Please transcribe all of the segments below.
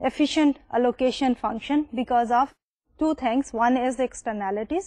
efficient allocation function because of two things. One is the externalities.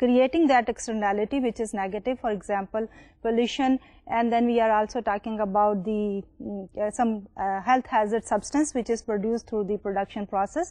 creating that externality which is negative, for example pollution, and then we are also talking about the some health hazard substance which is produced through the production process.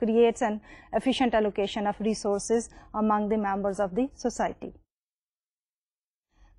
creates an efficient allocation of resources among the members of the society.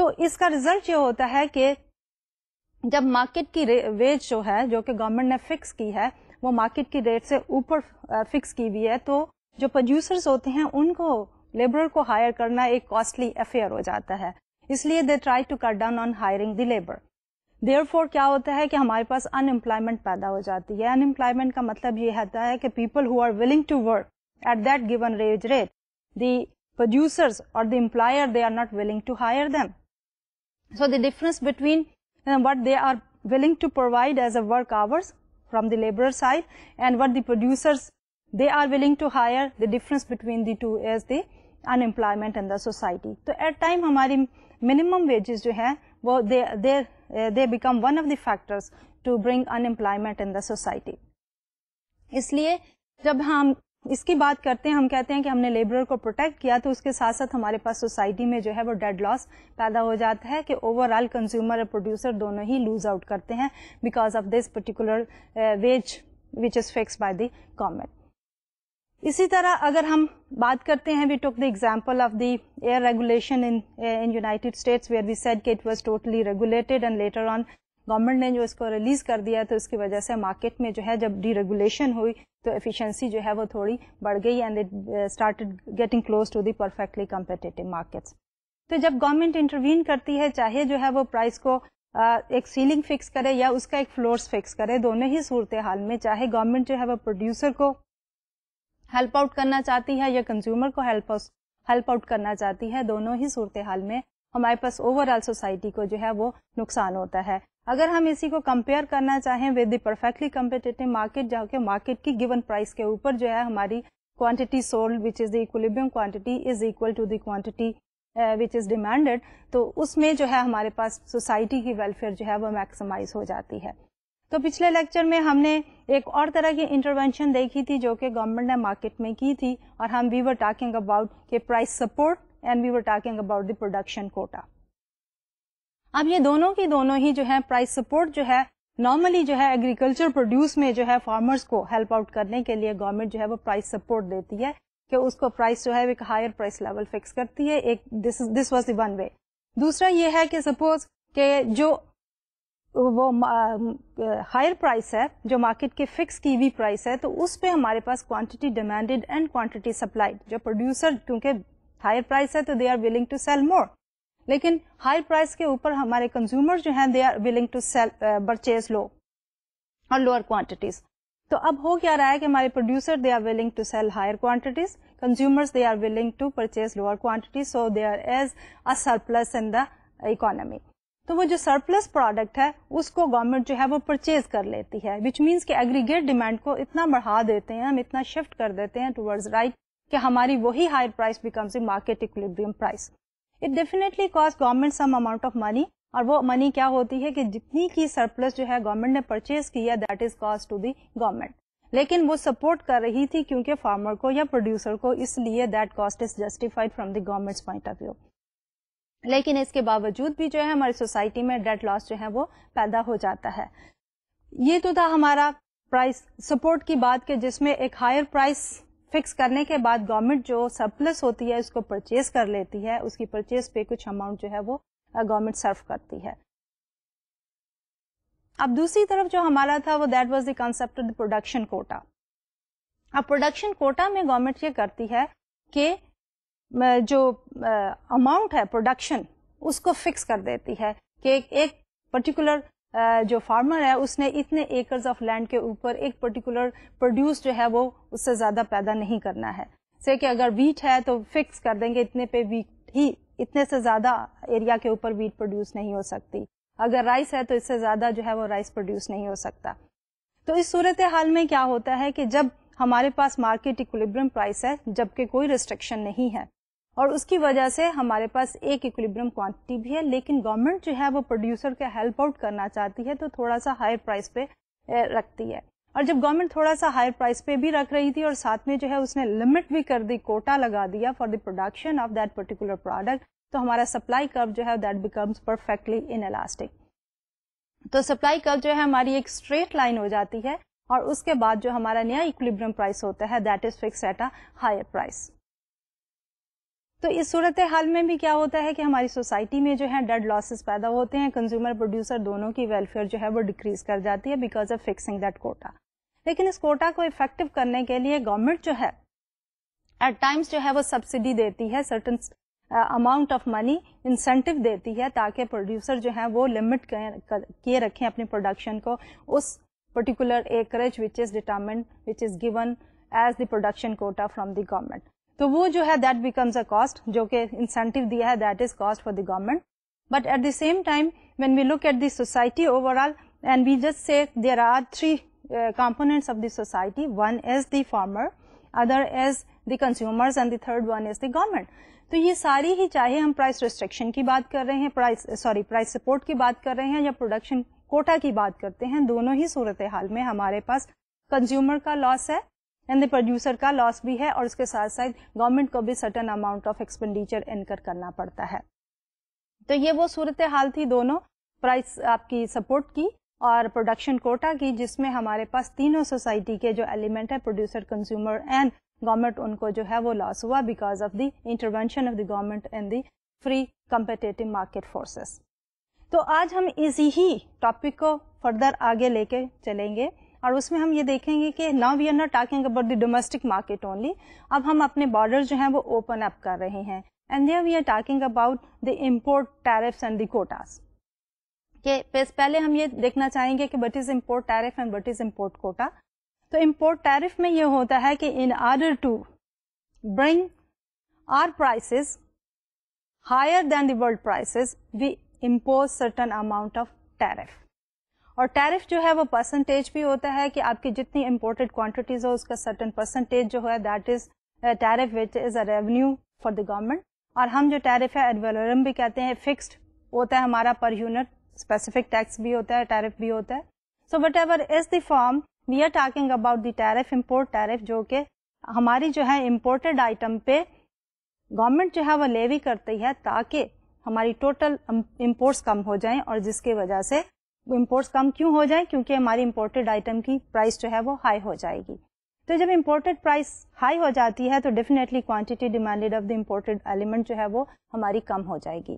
تو اس کا result یہ ہوتا ہے کہ جب market کی veg جو ہے جو کہ گورنمنٹ نے فکس کی ہے وہ مارکیٹ کی ریٹ سے اوپر فکس کی ہوئی ہے, تو جو پروڈیوسرز ہوتے ہیں ان کو لیبرر کو ہائر کرنا ایک کاسٹلی افیئر ہو جاتا ہے, اس لیے they try to cut down on hiring the labour. Therefore کیا ہوتا ہے کہ ہمارے پاس ان امپلائمنٹ پیدا ہو جاتی ہے. ان امپلائمنٹ کا مطلب یہ ہوتا ہے کہ people who are willing to work at that given wage rate, the producers اور the employer they are not willing to hire them. So the difference between what they are willing to provide as a work hours from the laborer side and what the producers they are willing to hire, the difference between the two is the unemployment in the society. تو at time ہماری minimum wages جو ہیں وہ they become one of the factors to bring unemployment in the society. اس لیے جب ہم اس کی بات کرتے ہیں, ہم کہتے ہیں کہ ہم نے لیبرر کو پروٹیکٹ کیا, تو اس کے ساتھ ساتھ ہمارے پاس سوسائٹی میں جو ہے وہ ڈیڈ لاس پیدا ہو جاتا ہے کہ اوور آل کنزیومر اور پروڈیوسر دونوں ہی لوز آؤٹ کرتے ہیں because of this particular wage which is fix by the government. اسی طرح اگر ہم بات کرتے ہیں, we took the example of the air regulation in United States where we said کہ it was totally regulated and later on government نے جو اس کو ریلیز کر دیا, تو اس کی وجہ سے مارکیٹ میں جو ہے جب ڈی ریگولیشن ہوئی تو ایفیشنسی جو ہے وہ تھوڑی بڑھ گئی and it started getting close to the perfectly competitive markets. تو جب گورنمنٹ انٹروین کرتی ہے, چاہے جو ہے وہ پرائز کو ایک سیلنگ فکس کرے یا اس کا ایک فلورس فکس کرے, دونوں ہی صورتحال میں چاہے گورنمنٹ جو ہے وہ پروڈیوسر کو ہیلپ آؤٹ کرنا چاہتی ہے یا کنزیومر کو ہیلپ آؤٹ کرنا چاہتی ہے, دونوں ہی صورتحال میں ہمارے پاس اوور آل سوسائٹی کو جو ہے وہ نقصان ہوتا ہے. اگر ہم اسی کو کمپیئر کرنا چاہیں with the perfectly competitive market, جہاں کہ مارکیٹ کی گیون پرائز کے اوپر جو ہے ہماری quantity sold which is the equilibrium quantity is equal to the quantity which is demanded, تو اس میں جو ہے ہمارے پاس سوسائٹی کی ویلفیئر جو ہے وہ میکسیمائز ہو جاتی ہے. تو پچھلے لیکچر میں ہم نے ایک اور طرح کی انٹروینشن دیکھی تھی جو کہ گورنمنٹ نے مارکیٹ میں کی تھی, اور ہم وی ور ٹاکنگ اباؤٹ کہ price support and we were talking about the production quota. اب یہ دونوں کی دونوں ہی جو ہے پرائز سپورٹ جو ہے نارملی جو ہے ایگریکلچر پروڈیوس میں جو ہے فارمرز کو ہیلپ آؤٹ کرنے کے لیے گورنمنٹ جو ہے وہ پرائز سپورٹ دیتی ہے کہ اس کو پرائز جو ہے ایک ہائر پرائز لیول فکس کرتی ہے. ایک this was the one way. دوسرا یہ ہے کہ سپوز کہ جو وہ ہائر پرائس ہے جو مارکیٹ کے فکس کی ہوئی پرائس ہے, تو اس پہ ہمارے پاس quantity demanded and quantity supplied, جو پروڈیوسر کیونکہ ہائر پرائس ہے تو they are willing to sell more, لیکن ہائی پرائس کے اوپر ہمارے کنزیومر جو ہیں they are willing to sell purchase low اور لوور کوانٹٹیز. تو اب ہو کیا رہا ہے کہ ہمارے producer they are willing to sell higher quantities, consumers they are willing to purchase lower quantities, so they are as a surplus in the economy. تو وہ جو سرپلس پروڈکٹ ہے اس کو گورنمنٹ جو ہے وہ پرچیز کر لیتی ہے, وچ مینس کہ ایگریگیٹ ڈیمانڈ کو اتنا بڑھا دیتے ہیں, ہم اتنا شفٹ کر دیتے ہیں ٹوورڈز رائٹ کہ ہماری وہی higher price becomes the market equilibrium price. It definitely cost government some amount of money, اور وہ منی کیا ہوتی ہے کہ جتنی کی سرپلس جو ہے گورنمنٹ نے پرچیز کی ہے that is cost to the government, لیکن وہ سپورٹ کر رہی تھی کیونکہ فارمر کو یا پروڈیوسر کو, اس لیے that cost is justified from the government point of view. لیکن اس کے باوجود بھی جو ہے ہماری سوسائٹی میں ڈیٹ لاس جو ہے وہ پیدا ہو جاتا ہے. یہ تو تھا ہمارا پرائس سپورٹ کی بات کہ جس میں ایک ہائر پرائس فکس کرنے کے بعد گورنمنٹ جو سرپلس ہوتی ہے اس کو پرچیز کر لیتی ہے, اس کی پرچیز پہ کچھ اماؤنٹ جو ہے وہ گورنمنٹ سرو کرتی ہے. اب دوسری طرف جو ہمارا تھا وہ that was the concept of production quota. اب پروڈکشن کوٹا میں گورنمنٹ یہ کرتی ہے کہ جو اماؤنٹ ہے پروڈکشن اس کو فکس کر دیتی ہے کہ ایک پرٹیکولر جو فارمر ہے اس نے اتنے ایکرز آف لینڈ کے اوپر ایک پرٹیکولر پروڈیوس جو ہے وہ اس سے زیادہ پیدا نہیں کرنا ہے. سے کہ اگر ویٹ ہے تو فکس کر دیں گے اتنے پہ ویٹ ہی, اتنے سے زیادہ ایریا کے اوپر ویٹ پروڈیوس نہیں ہو سکتی. اگر رائس ہے تو اس سے زیادہ جو ہے وہ رائس پروڈیوس نہیں ہو سکتا. تو اس صورتحال میں کیا ہوتا ہے کہ جب ہمارے پاس مارکیٹ اکولیبریم پرائس ہے جبکہ کوئی ریسٹرکشن نہیں ہے, اور اس کی وجہ سے ہمارے پاس ایک ایکولیبریم کوانٹٹی بھی ہے, لیکن گورنمنٹ جو ہے وہ پروڈیوسر کا ہیلپ آؤٹ کرنا چاہتی ہے تو تھوڑا سا ہائر پرائس پہ رکھتی ہے. اور جب گورنمنٹ تھوڑا سا ہائر پرائس پہ بھی رکھ رہی تھی اور ساتھ میں جو ہے اس نے لمٹ بھی کر دی, کوٹا لگا دیا for the production of that particular product, تو ہمارا سپلائی کرو جو ہے that becomes perfectly in elastic. تو سپلائی کرو جو ہے ہماری ایک اسٹریٹ لائن ہو جاتی ہے, اور اس کے بعد جو ہمارا نیا ایکولیبریم پرائس ہوتا ہے that is fix at a higher price. تو اس صورتحال میں بھی کیا ہوتا ہے کہ ہماری سوسائٹی میں جو ہے ڈیڈ لاسز پیدا ہوتے ہیں, کنزیومر پروڈیوسر دونوں کی ویلفیئر جو ہے وہ ڈیکریز کر جاتی ہے because of fixing that quota. لیکن اس کوٹا کو افیکٹو کرنے کے لیے گورنمنٹ جو ہے ایٹ ٹائمس جو ہے وہ سبسڈی دیتی ہے, certain amount of money incentive دیتی ہے تاکہ پروڈیوسر جو ہے وہ لمٹ کیے رکھیں اپنی پروڈکشن کو اس particular acreage which is determined which is given as the production quota from the government. تو وہ جو ہے دیٹ بیکمز اے کاسٹ, جو کہ انسینٹیو دیا ہے that is cost for the government. But at the same time when we look at the society overall and we just say there are 3 components of the society. One is the farmer, other is the consumers and the third one is the government. تو یہ ساری ہی, چاہے ہم price restriction کی بات کر رہے ہیں, پرائس سپورٹ کی بات کر رہے ہیں یا پروڈکشن کوٹا کی بات کرتے ہیں, دونوں ہی صورتحال میں ہمارے پاس کنزیومر کا لاس ہے اینڈ دی پروڈیوسر کا لاس بھی ہے, اور اس کے ساتھ ساتھ گورنمنٹ کو بھی certain amount of expenditure incur کرنا پڑتا ہے. تو یہ وہ صورتحال تھی دونوں, پرائس آپ کی سپورٹ کی اور پروڈکشن کوٹا کی, جس میں ہمارے پاس تینوں سوسائٹی کے جو ایلیمنٹ ہے پروڈیوسر, کنزیومر اینڈ گورنمنٹ, ان کو جو ہے وہ لاس ہوا because of the intervention of the government and the free competitive market forces. تو آج ہم اسی ہی ٹاپک کو فردر آگے لے کے چلیں گے, اور اس میں ہم یہ دیکھیں گے کہ now we are not talking about the domestic market only, اب ہم اپنے بارڈر جو ہیں وہ اوپن اپ کر رہے ہیں, and there we are talking about the import tariffs and the quotas. کہ پہلے ہم یہ دیکھنا چاہیں گے کہ what is import tariff and what is import quota. تو امپورٹ ٹیرف میں یہ ہوتا ہے کہ in order to bring our prices higher than the world prices we impose certain amount of tariff. اور ٹیرف جو ہے وہ پرسنٹیج بھی ہوتا ہے کہ آپ کی جتنی امپورٹڈ کوانٹیٹیز ہو اس کا سرٹن پرسنٹیج جو ہے that is tariff which is a revenue for the government. اور ہم جو ٹیرف ہے ایڈ ویلورم بھی کہتے ہیں, فکسڈ ہوتا ہے ہمارا پر یونٹ, اسپیسیفک ٹیکس بھی ہوتا ہے, ٹیرف بھی ہوتا ہے. So whatever is the form we are talking about the tariff, import tariff, جو کہ ہماری جو ہے امپورٹڈ آئٹم پہ گورنمنٹ جو ہے وہ لیوی کرتی ہے تاکہ ہماری ٹوٹل امپورٹس کم ہو جائیں. اور جس کی وجہ سے امپورٹس کم کیوں ہو جائیں, کیونکہ ہماری امپورٹڈ آئٹم کی پرائس جو ہے وہ ہائی ہو جائے گی. تو جب امپورٹڈ پرائس ہائی ہو جاتی ہے تو definitely quantity demanded of the imported element جو ہے وہ ہماری کم ہو جائے گی.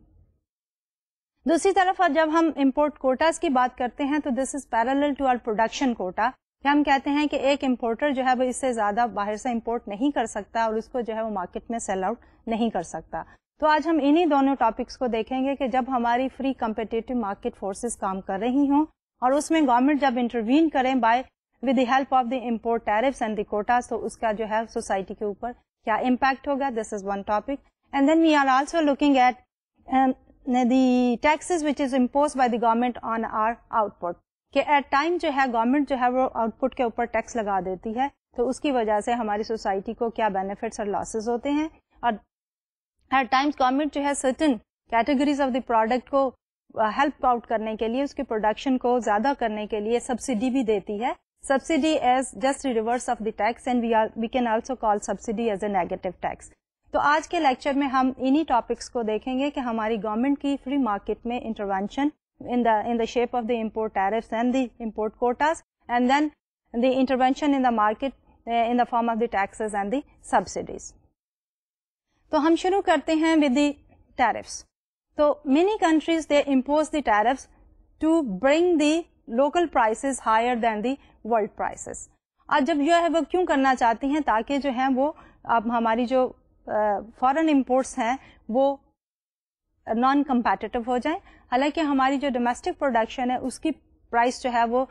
دوسری طرف جب ہم امپورٹ کوٹاز کی بات کرتے ہیں تو this is parallel to our production quota, کہ ہم کہتے ہیں کہ ایک امپورٹر جو ہے وہ اس سے زیادہ باہر سے امپورٹ نہیں کر سکتا اور اس کو جو ہے وہ مارکیٹ میں سیل آؤٹ نہیں کر سکتا. تو آج ہم انہی دونوں ٹاپکس کو دیکھیں گے کہ جب ہماری فری کمپیٹیٹو مارکیٹ فورسز کام کر رہی ہوں اور اس میں گورنمنٹ جب انٹروین کریں by with the help of the import tariffs and the quotas, تو اس کا جو ہے سوسائٹی کے اوپر کیا امپیکٹ ہوگا. This is one topic. And then we are also looking at the taxes which is imposed by the government on our output, کہ at time جو ہے گورنمنٹ جو ہے وہ آؤٹ پٹ کے اوپر ٹیکس لگا دیتی ہے, تو اس کی وجہ سے ہماری سوسائٹی کو کیا بینیفٹس اور لاسز ہوتے ہیں. اور ایٹ ٹائمس گورنمنٹ جو ہے certain categories of the product کو ہیلپ آؤٹ کرنے کے لیے, اس کی پروڈکشن کو زیادہ کرنے کے لیے سبسڈی بھی دیتی ہے. Subsidy as just reverse of the tax, and we can also call subsidy as a negative tax. تو آج کے لیکچر میں ہم انہی ٹاپکس کو دیکھیں گے کہ ہماری گورنمنٹ کی فری مارکیٹ میں intervention in the shape of the import tariffs and the import quotas, and then the intervention in the market in the form of the taxes and the subsidies. تو ہم شروع کرتے ہیں with the tariffs. تو many countries they impose the tariffs to bring the local prices higher than the world prices. آج جب جو ہے وہ کیوں کرنا چاہتی ہیں, تاکہ جو ہے وہ اب ہماری جو فورن امپورٹس ہیں وہ نان کمپیٹیٹو ہو جائیں. حالانکہ ہماری جو ڈومیسٹک پروڈکشن ہے اس کی پرائس جو ہے وہ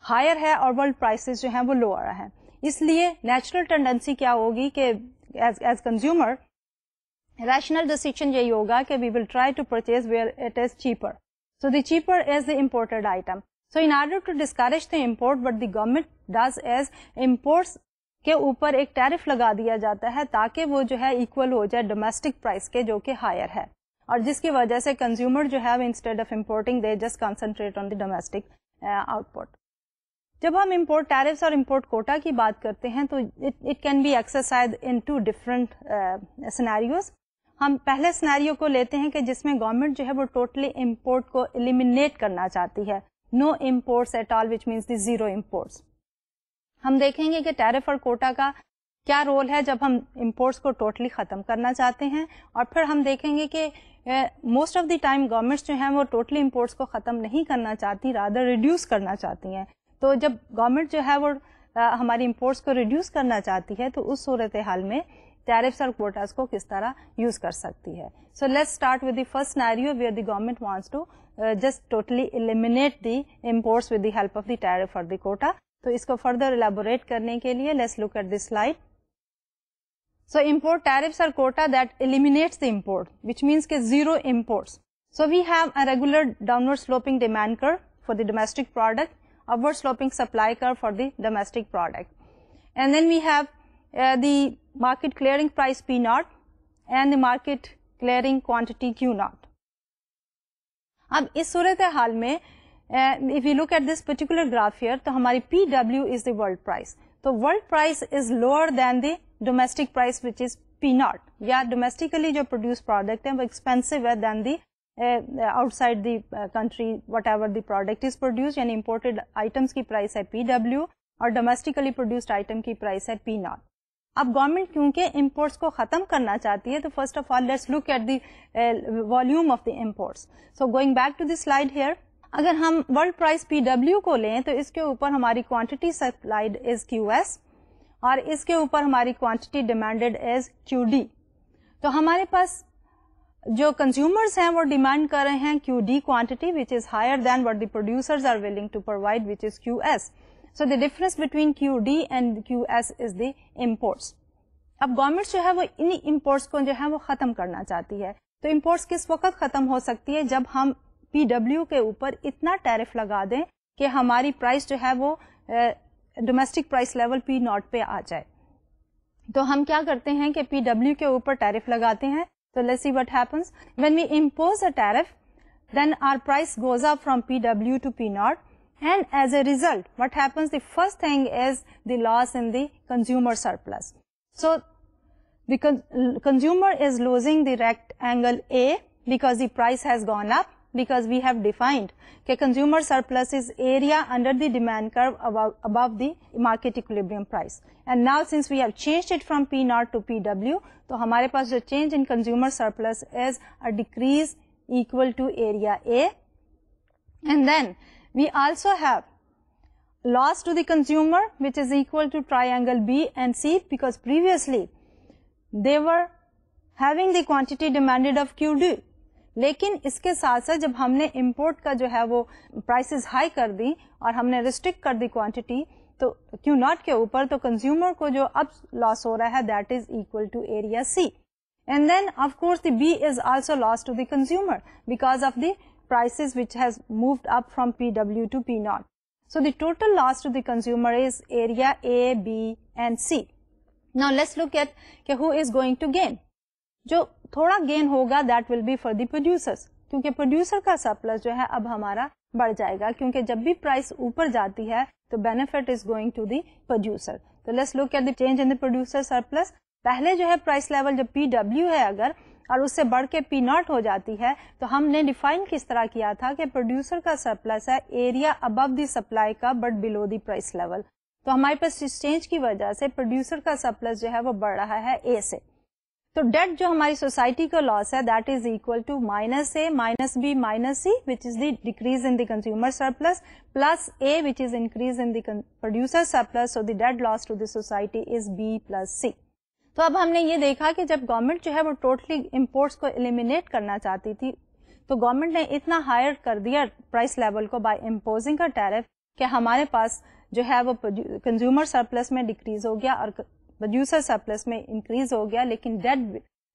ہائر ہے اور ورلڈ پرائسز جو ہیں وہ لوور ہے. اس لیے نیچرل ٹینڈنسی کیا ہوگی کہ ایز کنزیومر ریشنل ڈیسیژن یہی ہوگا کہ we will try to purchase where it is cheaper. So the cheaper is the imported item. So in order to discourage the import what the government does is imports کے اوپر ایک tariff لگا دیا جاتا ہے تاکہ وہ جو ہے ایکول ہو جائے ڈومیسٹک پرائس کے جو کہ ہائر ہے, اور جس کی وجہ سے کنزیومر جو ہے instead of importing they just concentrate on the domestic output. جب ہم امپورٹ ٹیرفس اور امپورٹ کوٹا کی بات کرتے ہیں تو it can be exercise in two different scenarios. ہم پہلے سینیریو کو لیتے ہیں کہ جس میں گورنمنٹ جو ہے وہ ٹوٹلی امپورٹ کو ایلیمینیٹ کرنا چاہتی ہے, no imports at all which means the zero imports. ہم دیکھیں گے کہ ٹیرف اور کوٹا کا کیا رول ہے جب ہم امپورٹس کو ٹوٹلی ختم کرنا چاہتے ہیں. اور پھر ہم دیکھیں گے کہ most of the time governments جو ہیں وہ ٹوٹلی امپورٹس کو ختم نہیں کرنا چاہتی, رادر ریڈیوس کرنا چاہتی ہیں. تو جب گورنمنٹ جو ہے وہ ہماری امپورٹس کو ریڈیوس کرنا چاہتی ہے تو اس صورتحال میں ٹیرفس اور کوٹاز کو کس طرح یوز کر سکتی ہے. So let's start with the first scenario where the government wants to just totally eliminate the imports with the help of the tariff or the quota. تو اس کو فردر ایلیبوریٹ کرنے کے لیے let's look at this slide. So import tariffs are quota that eliminates the import, which means ke zero imports. So we have a regular downward sloping demand curve for the domestic product, upward sloping supply curve for the domestic product. And then we have the market clearing price P naught and the market clearing quantity Q naught. اب اس صورتحال میں if we look at this particular graph here, تو ہماری PW is the world price. تو world price is lower than the domestic price which is P naught. یا domestically جو produced product ہے وہ expensive ہے than the outside the country whatever the product is produced. یعنی imported items کی price ہے PW اور domestically produced item کی price ہے P naught. اب گورنمنٹ کیونکہ امپورٹس کو ختم کرنا چاہتی ہے تو first of all let's look at the volume of the imports. So going back to the slide here, اگر ہم ورلڈ پرائز PW کو لیں تو اس کے اوپر ہماری کوانٹٹی سپلائڈ از QS اور اس کے اوپر ہماری کوانٹٹی ڈیمانڈیڈ از QD. تو ہمارے پاس جو کنزیومرز ہیں وہ ڈیمانڈ کر رہے ہیں QD quantity which is higher than what the producers are willing to provide which is QS. So the difference between QD and QS is the imports. اب گورنمنٹ جو ہے وہ انہی امپورٹس کو جو ہے وہ ختم کرنا چاہتی ہے. تو امپورٹس کس وقت ختم ہو سکتی ہے؟ جب ہم PW کے اوپر اتنا ٹیرف لگا دیں کہ ہماری پرائس جو ہے وہ domestic price level P naught پہ آ جائے. تو ہم کیا کرتے ہیں کہ PW کے اوپر ٹیرف لگاتے ہیں. تو let's see what happens. When we impose a tariff, then our price goes up from PW to P naught. And as a result, what happens? The first thing is the loss in the consumer surplus. So the consumer is losing the rectangle A because the price has gone up, because we have defined that consumer surplus is area under the demand curve above the market equilibrium price. And now since we have changed it from P naught to PW, to hamare paas jo change in consumer surplus is a decrease equal to area A. And then we also have loss to the consumer which is equal to triangle B and C because previously they were having the quantity demanded of QD. لیکن اس کے ساتھ ساتھ جب ہم نے import کا جو ہے وہ پرائسز ہائی کر دی اور ہم نے ریسٹرکٹ کر دی کوانٹٹی تو Q naught کے اوپر, تو کنزیومر کو جو اب لاس ہو رہا ہے that is equal to area C. And then of course the B is also loss to the consumer because of the prices which has moved up from PW to P naught. So the total loss to the consumer is area A, B and C. Now let's look at who is going to gain. جو تھوڑا gain ہوگا that will be for the producers, کیونکہ producer کا surplus جو ہے اب ہمارا بڑھ جائے گا, کیونکہ جب بھی پرائس اوپر جاتی ہے تو benefit is going to the producer. So let's look at the change in the producer surplus. پہلے جو ہے پرائس لیول جب PW ہے اگر اور اس سے بڑھ کے P naught ہو جاتی ہے تو ہم نے ڈیفائن کس طرح کیا تھا کہ پروڈیوسر کا سرپلس ہے ایریا ابو دی سپلائی کا but below the price level. تو ہمارے پاس اس چینج کی وجہ سے پروڈیوسر کا سرپلس جو ہے وہ بڑھ رہا ہے A سے. تو ڈیٹ جو ہماری سوسائٹی کا لاس ہے that is equal to minus A minus B minus C which is the decrease in the consumer surplus plus A which is increase in the producer surplus. So the dead loss to the society is B plus C. تو اب ہم نے یہ دیکھا کہ جب government جو ہے وہ ٹوٹلی امپورٹس کو ایلیمینیٹ کرنا چاہتی تھی تو گورنمنٹ نے اتنا ہائر کر دیا پرائس لیول کو بائی امپوزنگ اے ٹیرف کہ ہمارے پاس جو ہے وہ کنزیومر سرپلس میں ڈیکریز ہو گیا اور پروڈیوسر سرپلس میں انکریز ہو گیا, لیکن dead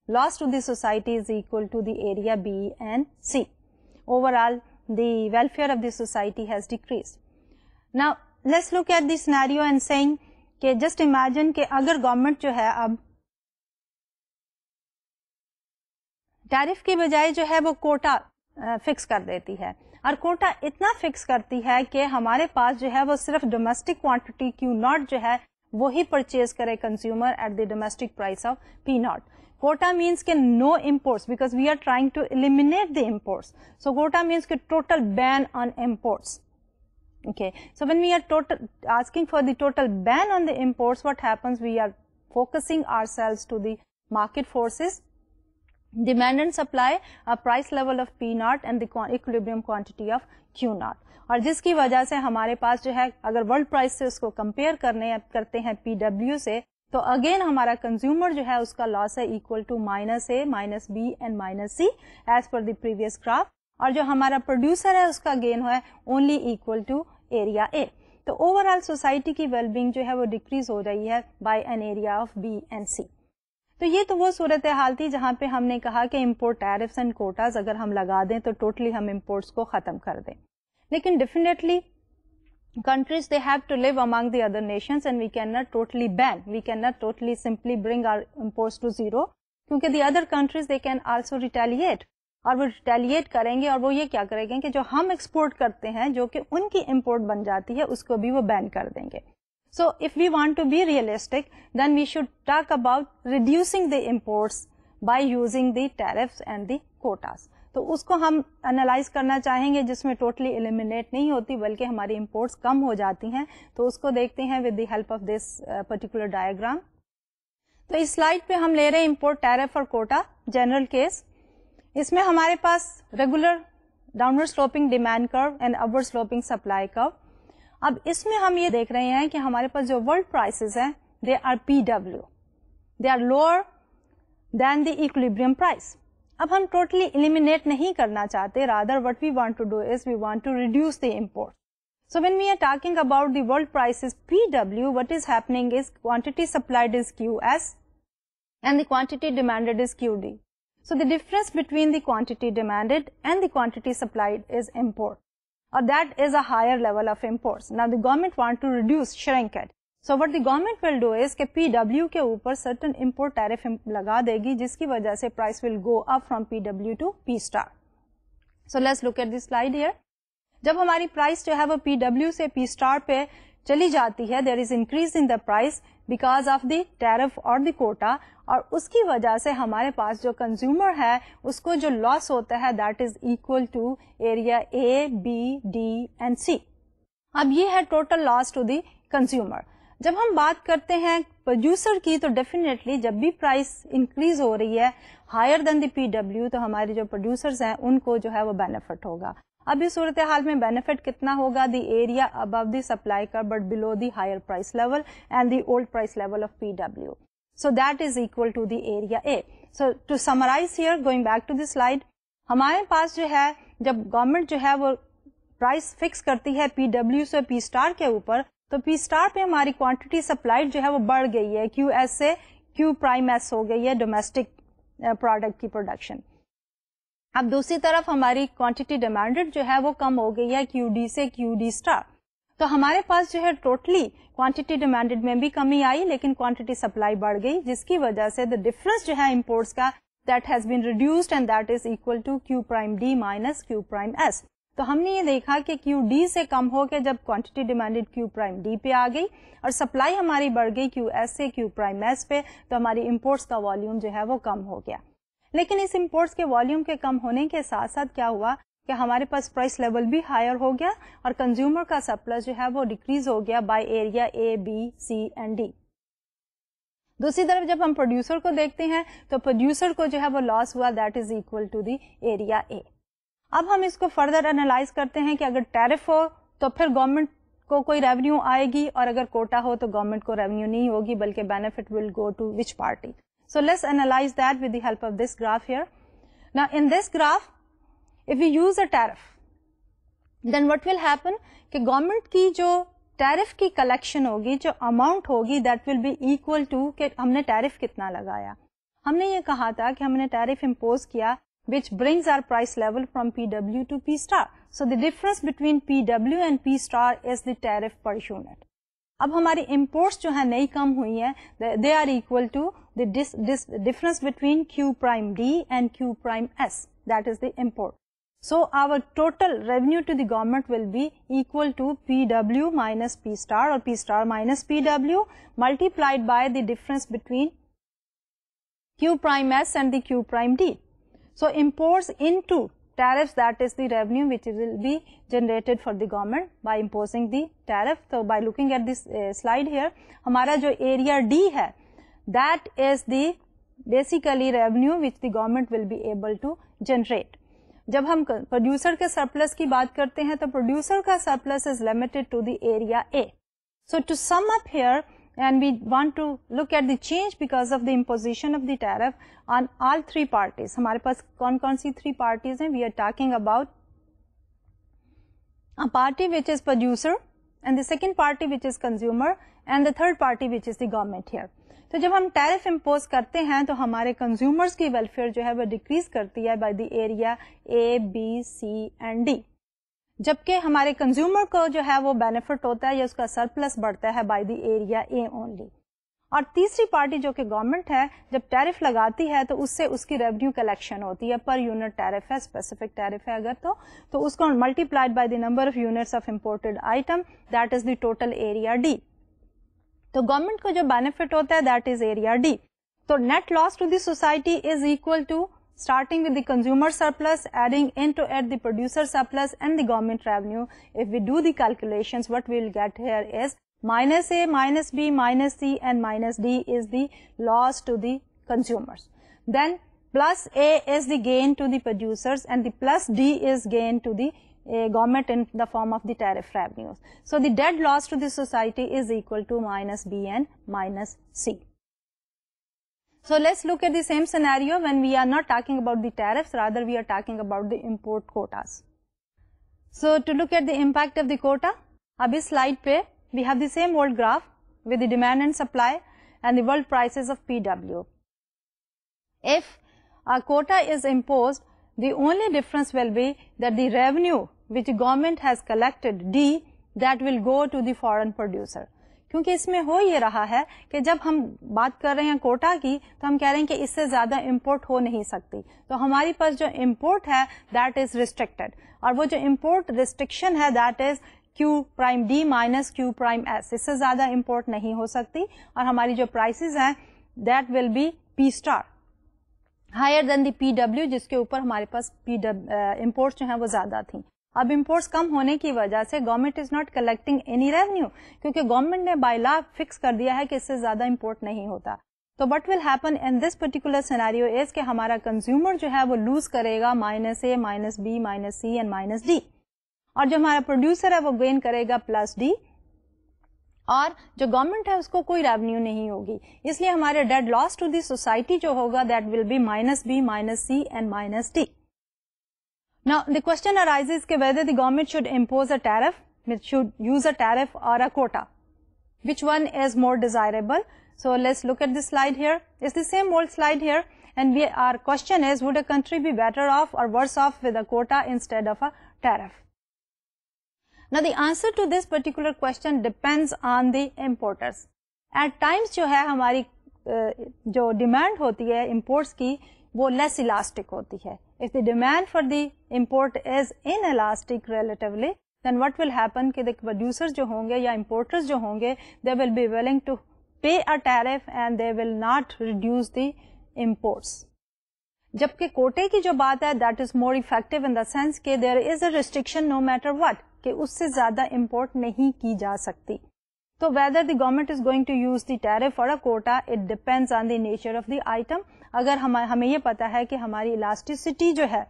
loss to the society is equal to the area B and C. Overall the welfare of the society has decrease. Now let's look at the scenario and seeing کہ just imagine کہ اگر government جو ہے اب tariff کی بجائے جو ہے وہ کوٹا فکس کر دیتی ہے, اور کوٹا اتنا فکس کرتی ہے کہ ہمارے پاس جو ہے وہ صرف ڈومیسٹک کوانٹٹی Q naught جو ہے وہی پرچیز کرے consumer at the domestic price of P naught. Quota means کہ no imports because we are trying to eliminate the imports. So quota means کہ total ban on imports. Okay, so when we are asking for the total ban on the imports, what happens? We are focusing ourselves to the market forces, demand and supply, a price level of P naught and the equilibrium quantity of Q naught. اور جس کی وجہ سے ہمارے پاس جو ہے اگر ورلڈ پرائس سے اس کو کمپیئر کرتے ہیں پی ڈبلیو سے تو اگین ہمارا کنزیومر جو ہے اس کا لاس ہے equal to minus A minus B and minus C as per the previous graph, اور جو ہمارا پروڈیوسر ہے اس کا گین ہے only equal to area A. تو اوور آل سوسائٹی کی ویل بینگ جو ہے وہ ڈیکریز ہو رہی ہے by an area of B and C. تو یہ تو وہ صورتحال تھی جہاں پہ ہم نے کہا کہ امپورٹ ٹیرفس اینڈ کوٹاز اگر ہم لگا دیں تو ٹوٹلی ہم امپورٹس کو ختم کر دیں. لیکن definitely countries they have to live among the other nations and we cannot totally ban, we cannot totally simply bring our imports to zero کیونکہ the other countries they can also retaliate, اور وہ retaliate کریں گے اور وہ یہ کیا کریں گے کہ جو ہم ایکسپورٹ کرتے ہیں جو کہ ان کی امپورٹ بن جاتی ہے اس کو بھی وہ بین کر دیں گے. So if we want to be realistic then we should talk about reducing the imports by using the tariffs and the quotas. تو اس کو ہم انالائز کرنا چاہیں گے جس میں ٹوٹلی ایلیمینیٹ نہیں ہوتی بلکہ ہماری امپورٹس کم ہو جاتی ہیں. تو اس کو دیکھتے ہیں with the help of this particular diagram. تو اس سلائڈ پہ ہم لے رہے ہیں امپورٹ ٹیرف اور کوٹا جنرل کیس. اس میں ہمارے پاس ریگولر ڈاؤنورڈ سلوپنگ ڈیمانڈ کرو اینڈ اپورڈ سلوپنگ سپلائی کرو. اب اس میں ہم یہ دیکھ رہے ہیں کہ ہمارے پاس جو ورلڈ پرائسز ہیں they are P W, they are lower than the equilibrium price. اب ہم ٹوٹلی ایلیمینیٹ نہیں کرنا چاہتے, rather what we want to do is we want to reduce the import. So when we are talking about the world prices P W what is happening is quantity supplied is Q S and the quantity demanded is Q D. So the difference between the quantity demanded and the quantity supplied is import, اور that is a higher level of imports. Now the government want to reduce shrink it. So what the government will do is کہ PW کے اوپر certain import tariff لگا دے گی جس کی وجہ سے price will go up from PW to P star. So let's look at this slide here. جب ہماری price جو ہے وہ PW سے P star پہ چلی جاتی ہے there is increase in the price because of the tariff or the quota, اور اس کی وجہ سے ہمارے پاس جو کنزیومر ہے اس کو جو لاس ہوتا ہے that is equal to area A, B, D and C. اب یہ ہے total loss to the consumer. جب ہم بات کرتے ہیں پروڈیوسر کی تو ڈیفینیٹلی جب بھی پرائس انکریز ہو رہی ہے higher than the P W تو ہمارے جو پروڈیوسرز ہیں ان کو جو ہے وہ بینیفٹ ہوگا. اب اس صورتحال میں بینیفٹ کتنا ہوگا, the area above the supply کا but below the higher price level and the old price level of P W. So that is equal to the area A. So to summarise here going back to the slide, ہمارے پاس جو ہے جب government جو ہے وہ price fix کرتی ہے پی ڈبلیو سے پی اسٹار کے اوپر تو پی اسٹار پہ ہماری کوانٹٹی سپلائڈ جو ہے وہ بڑھ گئی ہے, کیو ایس سے کیو پرائم ایس ہو گئی ہے ڈومیسٹک پروڈکٹ کی پروڈکشن. اب دوسری طرف ہماری کوانٹٹی ڈیمانڈیڈ جو ہے وہ کم ہو گئی ہے کیو ڈی سے کیو ڈی اسٹار. تو ہمارے پاس جو ہے ٹوٹلی کوانٹٹی ڈیمانڈیڈ میں بھی کمی آئی لیکن کوانٹٹی سپلائی بڑھ گئی جس کی وجہ سے دا ڈفرنس جو ہے امپورٹس کا that has been reduced and that is equal to Q prime D minus Q prime S. تو ہم نے یہ دیکھا کہ کیو ڈی سے کم ہو کے جب کوانٹٹی ڈیمانڈیڈ کیو پرائم ڈی پہ آ گئی اور سپلائی ہماری بڑھ گئی کیو ایس سے کیو پرائم ایس پہ تو ہماری امپورٹس کا والیوم جو ہے وہ کم ہو گیا. لیکن اس امپورٹس کے والیوم کے کم ہونے کے ساتھ ساتھ کیا ہوا کہ ہمارے پاس پرائس لیول بھی ہائر ہو گیا اور کنزیومر کا سرپلس جو ہے وہ ڈیکریز ہو گیا by area A B C and D. دوسری طرف جب ہم پروڈیوسر کو دیکھتے ہیں تو پروڈیوسر کو جو ہے وہ لاس ہوا that is equal to the area A. اب ہم اس کو فردر انالائز کرتے ہیں کہ اگر ٹیرف ہو تو پھر گورنمنٹ کو کوئی ریونیو آئے گی اور اگر کوٹا ہو تو گورنمنٹ کو ریونیو نہیں ہوگی بلکہ benefit will go to which party. So let's analyse that with the help of this graph here. Now in this graph if we use a tariff then what will happen کہ government کی جو tariff کی collection ہوگی جو amount ہوگی that will be equal to کہ ہم نے ٹیرف کتنا لگایا. ہم نے یہ کہا تھا کہ ہم نے ٹیرف امپوز کیا which brings our price level from PW to P star. So the difference between PW and P star is the tariff per unit. اب ہماری imports جو ہیں نئی کم ہوئی ہیں they are equal to the difference between Q prime D and Q prime S. That is the import. So our total revenue to the government will be equal to PW minus P star or P star minus PW multiplied by the difference between Q prime S and the Q prime D. So imports into tariffs that is the revenue which will be generated for the government by imposing the tariff. So by looking at this slide here, ہمارا جو area D ہے that is the basically revenue which the government will be able to generate. جب ہم producer کے surplus کی بات کرتے ہیں تو پروڈیوسر کا surplus is limited to the area A. So to sum up here and we want to look at the change because of the imposition of the tariff on all three parties. ہمارے پاس کون کون سی three parties ہیں؟ We are talking about a party which is producer and the second party which is consumer and the third party which is the government here. تو جب ہم tariff impose کرتے ہیں تو ہمارے کنزیومرز کی ویلفیئر جو ہے وہ ڈیکریز کرتی ہے by the area A B C and D, جبکہ ہمارے کنزیومر کو جو ہے وہ بینیفٹ ہوتا ہے یا اس کا سرپلس بڑھتا ہے by the area a only. اور تیسری پارٹی جو کہ گورنمنٹ ہے جب ٹیرف لگاتی ہے تو اس سے اس کی ریونیو کلیکشن ہوتی ہے. پر یونٹ ٹیرف ہے، اسپیسیفک ٹیرف ہے اگر تو اس کو multiplied by the number of units of imported item that is the total area D. تو گورنمنٹ کو جو بینیفٹ ہوتا ہے دیٹ از ایریا ڈی. تو net loss to the society is equal to starting with the consumer surplus, adding into it the producer surplus and the government revenue. If we do the calculations, what we will get here is minus A, minus B, minus C and minus D is the loss to the consumers. Then plus A is the gain to the producers and the plus D is gain to the government in the form of the tariff revenues. So the dead loss to the society is equal to minus B and minus C. So let's look at the same scenario when we are not talking about the tariffs, rather we are talking about the import quotas. So to look at the impact of the quota, ab is slide pe we have the same old graph with the demand and supply and the world prices of PW. If a quota is imposed, the only difference will be that the revenue which the government has collected, D, that will go to the foreign producer. کیونکہ اس میں ہو یہ رہا ہے کہ جب ہم بات کر رہے ہیں کوٹا کی تو ہم کہہ رہے ہیں کہ اس سے زیادہ امپورٹ ہو نہیں سکتی، تو ہماری پاس جو امپورٹ ہے دیٹ از ریسٹرکٹیڈ، اور وہ جو امپورٹ ریسٹرکشن ہے that is Q prime D minus Q prime S. اس سے زیادہ امپورٹ نہیں ہو سکتی اور ہماری جو پرائسز ہیں that will be P star higher than the P W, جس کے اوپر ہمارے پاس امپورٹس جو ہیں وہ زیادہ تھیں. اب امپورٹس کم ہونے کی وجہ سے government is not collecting any revenue, کیونکہ گورنمنٹ نے بائی لا فکس کر دیا ہے کہ اس سے زیادہ امپورٹ نہیں ہوتا. تو what will happen in this particular scenario is کہ ہمارا کنزیومر جو ہے وہ لوز کرے گا minus A minus B minus C and minus D, اور جو ہمارا پروڈیوسر ہے وہ گین کرے گا پلس ڈی، اور جو گورنمنٹ ہے اس کو کوئی ریونیو نہیں ہوگی. اس لیے ہمارے dead loss to the society جو ہوگا that will be minus B minus C and minus D. Now the question arises that whether the government should impose a tariff, should use a tariff or a quota. Which one is more desirable? So let's look at this slide here. It's the same old slide here, and our question is, would a country be better off or worse off with a quota instead of a tariff? Now the answer to this particular question depends on the importers. At times جو ہے ہماری جو demand ہوتی ہے imports کی وہ لیس elastic ہوتی ہے. If the demand for the import is inelastic relatively, then what will happen کہ the producers جو ہوں گے یا importers جو ہوں گے they will be willing to pay a tariff and they will not reduce the imports. جبکہ کوٹے کی جو بات ہے that is more effective in the sense کہ there is a restriction no matter what کہ اس سے زیادہ import نہیں کی جا سکتی. تو whether the government is going to use the tariff or a quota, it depends on the nature of the item. اگر ہمیں یہ پتا ہے کہ ہماری elasticity جو ہے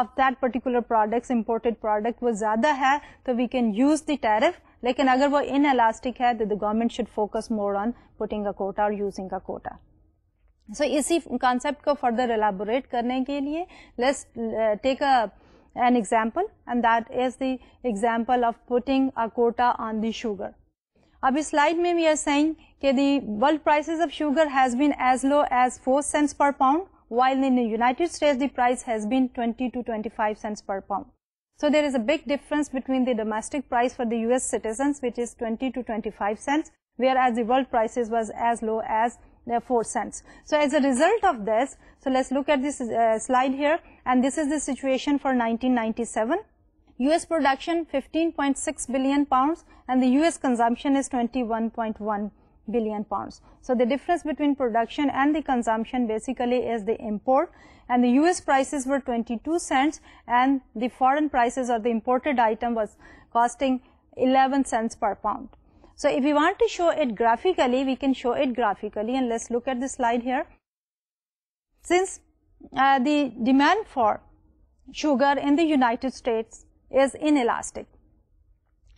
of that particular products imported product وہ زیادہ ہے تو we can use the tariff. لیکن اگر وہ inelastic ہے تو the government should focus more on putting a quota or using a quota. So اسی concept کو further elaborate کرنے کے لیے let's take an example, and that is the example of putting a quota on the sugar. اب اس slide میں we are saying کہ the world prices of sugar has been as low as 4 cents per pound, while in the United States the price has been 20 to 25 cents per pound. So there is a big difference between the domestic price for the US citizens, which is 20 to 25 cents, whereas the world prices was as low as 4 cents. So as a result of this, so let's look at this slide here, and this is the situation for 1997. US production 15.6 billion pounds and the US consumption is 21.1 billion pounds. So the difference between production and the consumption basically is the import, and the US prices were 22 cents and the foreign prices or the imported item was costing 11 cents per pound. So if we want to show it graphically, we can show it graphically, and let's look at the slide here. Since the demand for sugar in the United States is inelastic.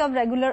curve regular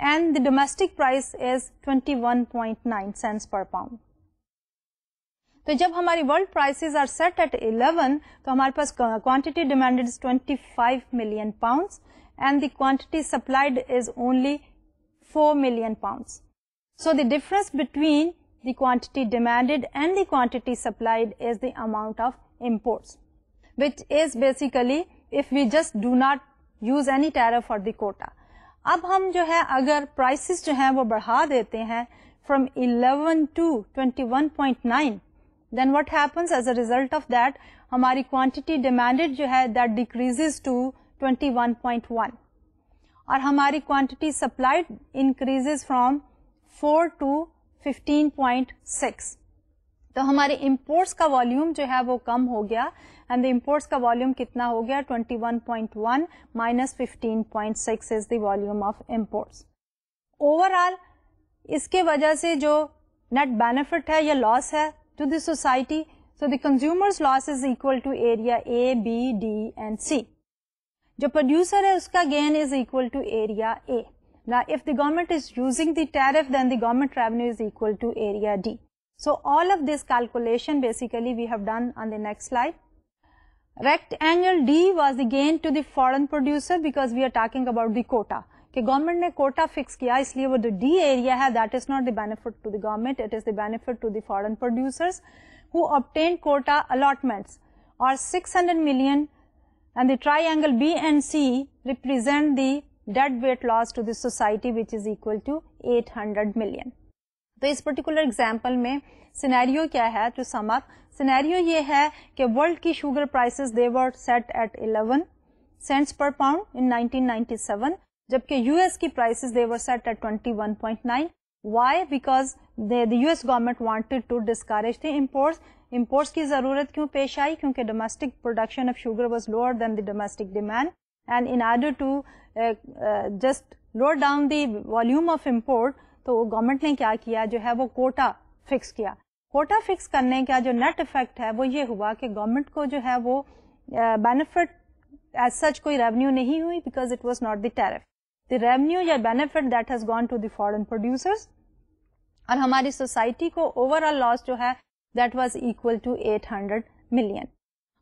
and the domestic price is 21.9 cents per pound. تو جب ہماری world prices are set at 11 تو ہمارے پاس quantity demanded is 25 million pounds and the quantity supplied is only 4 million pounds. So the difference between the quantity demanded and the quantity supplied is the amount of imports which is basically if we just do not use any tariff for the quota. اب ہم جو ہے اگر prices جو ہیں وہ بڑھا دیتے ہیں from 11 to 21.9, then what happens as a result of that, ہماری quantity demanded جو ہے that decreases to 21.1 اور ہماری quantity supplied increases from 4 to 15.6. تو ہمارے imports کا volume جو ہے وہ کم ہو گیا and the imports کا volume کتنا ہو گیا 21.1 minus 15.6 is the volume of imports. Overall اس کے وجہ سے جو net benefit ہے یا loss ہے to the society, so the consumer's loss is equal to area A, B, D and C. جو producer ہے اس کا gain is equal to area A. Now if the government is using the tariff, then the government revenue is equal to area D. So all of this calculation basically we have done on the next slide. Rectangle D was the gain to the foreign producer because we are talking about the quota. کہ government نے quota fix کیا اس لیے وہ جو D area ہے that is not the benefit to the government, it is the benefit to the foreign producers who obtained quota allotments or 600 million and the triangle B and C represent the dead weight loss to the society which is equal to 800 million. تو اس particular example میں scenario کیا ہے to sum up, scenario یہ ہے کہ world کی sugar prices they were set at 11 cents per pound in 1997 جبکہ U S کی prices they were set at 21.9. Why? Because the US government wanted to discourage the imports. Imports کی ضرورت کیوں پیش آئی؟ کیونکہ domestic production of sugar was lower than the domestic demand, and in order to just lower down the volume of import, تو government نے کیا کیا جو ہے وہ کوٹا فکس کیا. کوٹا فکس کرنے کا جو نیٹ افیکٹ ہے وہ یہ ہوا کہ گورنمنٹ کو جو ہے وہ بینیفٹ ایز سچ کوئی ریونیو نہیں ہوئی because it was not the tariff. The revenue یا benefit that has gone to the foreign producers اور ہماری سوسائٹی کو overall loss جو ہے that was equal to 800 million.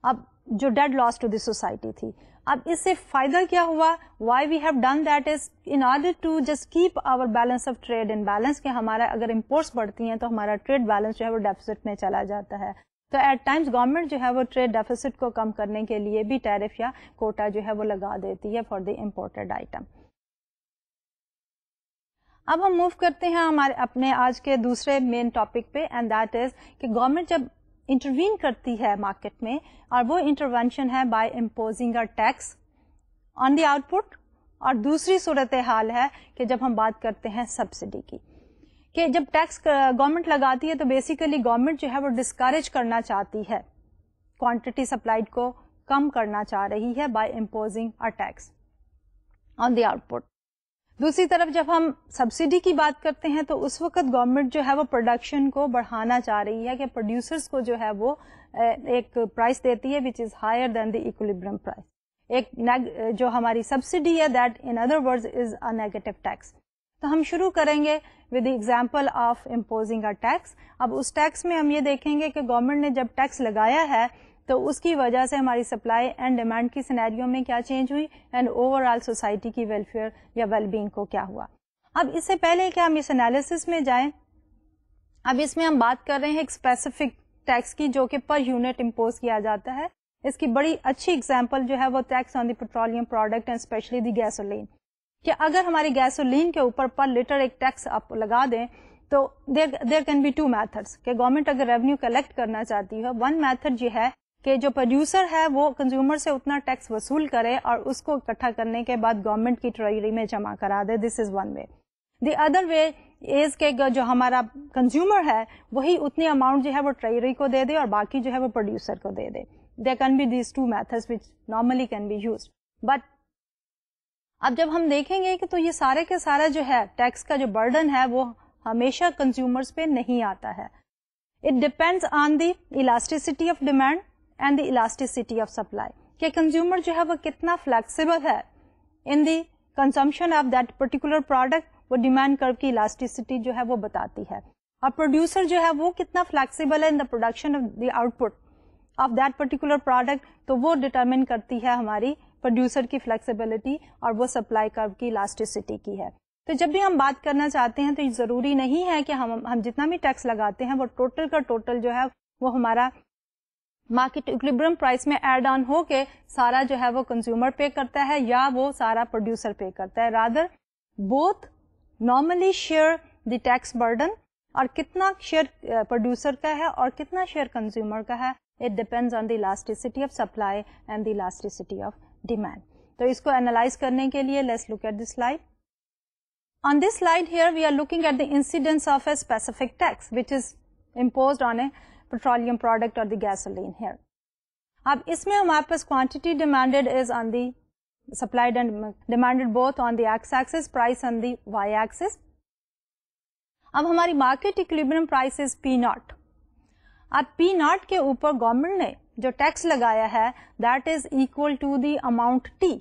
اب جو dead loss to the society تھی, اب اس سے فائدہ کیا ہوا؟ Why we have done that is in order to just keep our balance of trade in balance کہ ہمارا اگر imports بڑھتی ہیں تو ہمارا trade balance جو ہے وہ deficit میں چلا جاتا ہے. تو ایٹ ٹائمز گورنمنٹ جو ہے وہ ٹریڈ ڈیفیسٹ کو کم کرنے کے لیے بھی ٹیرف یا کوٹا جو ہے وہ لگا دیتی ہے فار دی امپورٹڈ آئٹم. اب ہم موو کرتے ہیں ہمارے اپنے آج کے دوسرے مین ٹاپک پہ اینڈ دیٹ از کہ گورنمنٹ جب انٹروین کرتی ہے مارکیٹ میں اور وہ انٹروینشن ہے by imposing a tax on the output, اور دوسری صورتحال ہے کہ جب ہم بات کرتے ہیں سبسڈی کی کہ جب ٹیکس گورنمنٹ لگاتی ہے تو بیسیکلی گورنمنٹ جو ہے وہ ڈسکریج کرنا چاہتی ہے, کوانٹٹی سپلائڈ کو کم کرنا چاہ رہی ہے by imposing a tax on the output. دوسری طرف جب ہم سبسڈی کی بات کرتے ہیں تو اس وقت گورنمنٹ جو ہے وہ پروڈکشن کو بڑھانا چاہ رہی ہے کہ پروڈیوسرز کو جو ہے وہ ایک پرائس دیتی ہے وچ از ہائر دین دی ایکولیبرم پرائس. ایک جو ہماری سبسڈی ہے that in other words is a negative tax. تو ہم شروع کریں گے with the example of imposing a tax. اب اس ٹیکس میں ہم یہ دیکھیں گے کہ گورنمنٹ نے جب ٹیکس لگایا ہے تو اس کی وجہ سے ہماری سپلائی اینڈ ڈیمانڈ کی سینیریو میں کیا چینج ہوئی اینڈ اوور آل سوسائٹی کی ویلفیئر یا ویل بینگ کو کیا ہوا. اب اس سے پہلے کہ ہم اس انالیسس میں جائیں, اب اس میں ہم بات کر رہے ہیں ایک اسپیسیفک ٹیکس کی جو کہ پر یونٹ امپوز کیا جاتا ہے. اس کی بڑی اچھی ایگزامپل جو ہے وہ tax on the petroleum product and especially the gasoline, کہ اگر ہماری گیسولین کے اوپر پر لیٹر ایک ٹیکس آپ لگا دیں تو there can be two methods کہ گورنمنٹ اگر ریونیو کلیکٹ کرنا چاہتی ہے. ون میتھڈ یہ ہے کہ جو پروڈیوسر ہے وہ کنزیومر سے اتنا ٹیکس وصول کرے اور اس کو اکٹھا کرنے کے بعد گورنمنٹ کی ٹریجری میں جمع کرا دے. دس is one way. The other way از کہ جو ہمارا کنزیومر ہے وہی اتنی اماؤنٹ جو ہے وہ ٹریجری کو دے دے اور باقی جو ہے وہ پروڈیوسر کو دے دے. There can be these two methods which normally can be used. But اب جب ہم دیکھیں گے کہ تو یہ سارے کے سارا جو ہے ٹیکس کا جو برڈن ہے وہ ہمیشہ کنزیومرز پہ نہیں آتا ہے. It depends on the elasticity of demand and the elasticity of supply, کہ کنزیومر جو ہے وہ کتنا فلیکسیبل ہے in the consumption of that particular product. وہ ڈیمانڈ کرو کی الاسٹیسٹی جو ہے وہ بتاتی ہے. اور پروڈیوسر جو ہے وہ کتنا فلیکسیبل ہے in the production of the output of that particular product, تو وہ ڈٹرمن کرتی ہے ہماری پروڈیوسر کی فلیکسیبلٹی اور وہ سپلائی کرو کی الاسٹیسٹی کی ہے. تو جب بھی ہم بات کرنا چاہتے ہیں تو یہ ضروری نہیں ہے کہ ہم جتنا بھی ٹیکس لگاتے ہیں وہ ٹوٹل کا ٹوٹل جو ہے وہ ہمارا مارکیٹ اکولیبرم پرائس میں ایڈ آن ہو کے سارا جو ہے وہ کنزیومر پے کرتا ہے یا وہ سارا پروڈیوسر پے کرتا ہے. Rather both normally share the tax burden, اور کتنا شیئر پروڈیوسر کا ہے اور کتنا شیئر کنزیومر کا ہے, it depends on the elasticity of supply and the elasticity of demand. تو اس کو اینالائز کرنے کے لیے let's look at the slide. On this slide here we are looking at the incidence of a specific tax which is imposed on a petroleum product or the gasoline here. اب اس میں ہمارے پاس quantity demanded is on the supplied and demanded both on the x axis, price on the y axis. اب ہماری market equilibrium price is P naught. اب P naught کے اوپر government نے جو ٹیکس لگایا ہے that is equal to the amount T.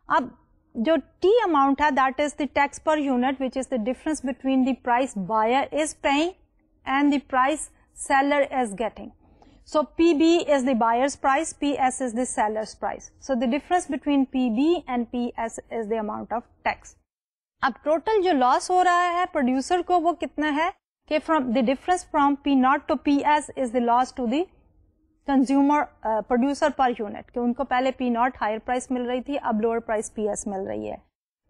اب جو ٹی اماؤنٹ ہے that is the tax per unit which is the difference between the price buyer is paying and the price seller is getting. So P B is the buyer's price, P S is the seller's price. So the difference between P B and P S is the amount of tax. اب total جو loss ہو رہا ہے producer کو وہ کتنا ہے کہ from the difference from P naught to P S is the loss to the consumer producer per unit, کہ ان کو پہلے پی ناٹ ہائر پرائس مل رہی تھی, اب لوور پرائس پی ایس مل رہی ہے.